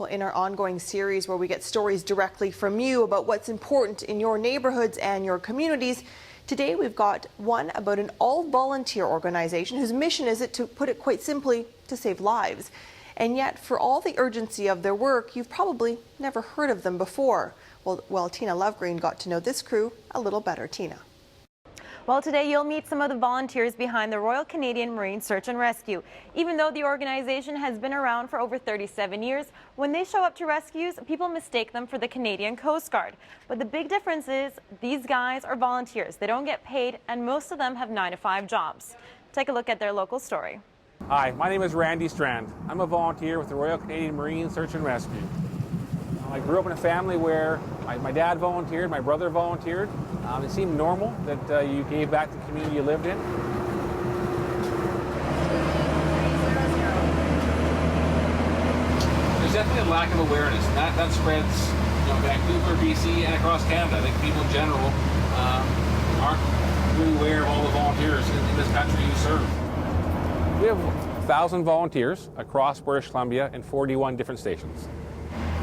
Well, in our ongoing series where we get stories directly from you about what's important in your neighborhoods and your communities, today we've got one about an all-volunteer organization whose mission is, to put it quite simply, to save lives. And yet, for all the urgency of their work, you've probably never heard of them before. Well, Tina Lovegreen got to know this crew a little better. Tina. Well, today you'll meet some of the volunteers behind the Royal Canadian Marine Search and Rescue. Even though the organization has been around for over 37 years, when they show up to rescues, people mistake them for the Canadian Coast Guard. But the big difference is these guys are volunteers. They don't get paid, and most of them have 9-to-5 jobs. Take a look at their local story. Hi, my name is Randy Strand. I'm a volunteer with the Royal Canadian Marine Search and Rescue. I grew up in a family where my dad volunteered, my brother volunteered. It seemed normal that you gave back to the community you lived in. There's definitely a lack of awareness, and that spreads, Vancouver, BC, and across Canada. I think people in general aren't really aware of all the volunteers in this country who serve. We have 1,000 volunteers across British Columbia in 41 different stations.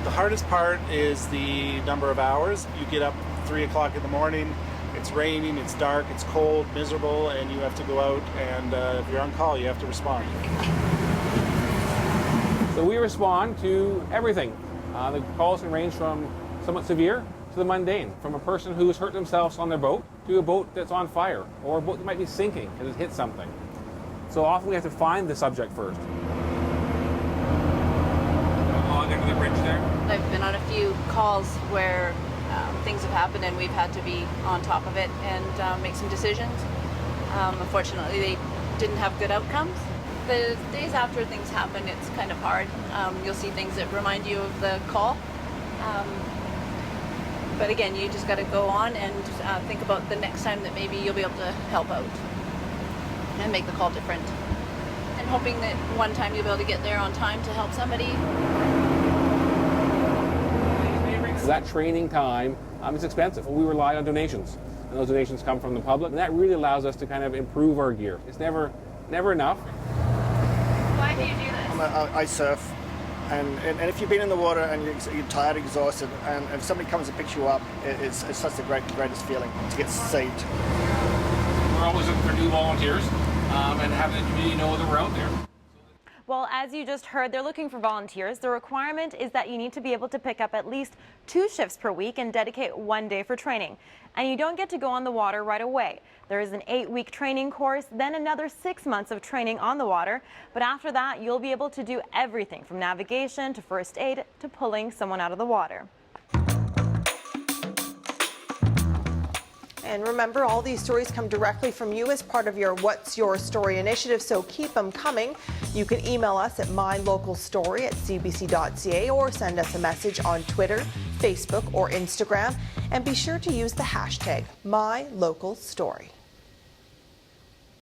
The hardest part is the number of hours. You get up 3 o'clock in the morning, it's raining, it's dark, it's cold, miserable, and you have to go out, and if you're on call, you have to respond. So we respond to everything. The calls can range from somewhat severe to the mundane, from a person who's hurt themselves on their boat to a boat that's on fire, or a boat that might be sinking because it hit something. So often we have to find the subject first. Under the bridge there. I've been on a few calls where things have happened and we've had to be on top of it and make some decisions. Unfortunately, they didn't have good outcomes. The days after things happen, it's kind of hard. You'll see things that remind you of the call. But again, you just got to go on and think about the next time that maybe you'll be able to help out and make the call different. And hoping that one time you'll be able to get there on time to help somebody. That training time is expensive. We rely on donations, and those donations come from the public, and that really allows us to kind of improve our gear. It's never enough. Why do you do this? I surf, and if you've been in the water and you're tired, exhausted, and if somebody comes and picks you up, it's such the greatest feeling to get saved. We're always looking for new volunteers and having the community know that we're out there. Well, as you just heard, they're looking for volunteers. The requirement is that you need to be able to pick up at least 2 shifts per week and dedicate 1 day for training. And you don't get to go on the water right away. There is an 8-week training course, then another 6 months of training on the water. But after that, you'll be able to do everything from navigation to first aid to pulling someone out of the water. And remember, all these stories come directly from you as part of your What's Your Story initiative, so keep them coming. You can email us at mylocalstory@cbc.ca or send us a message on Twitter, Facebook, or Instagram. And be sure to use the hashtag #MyLocalStory.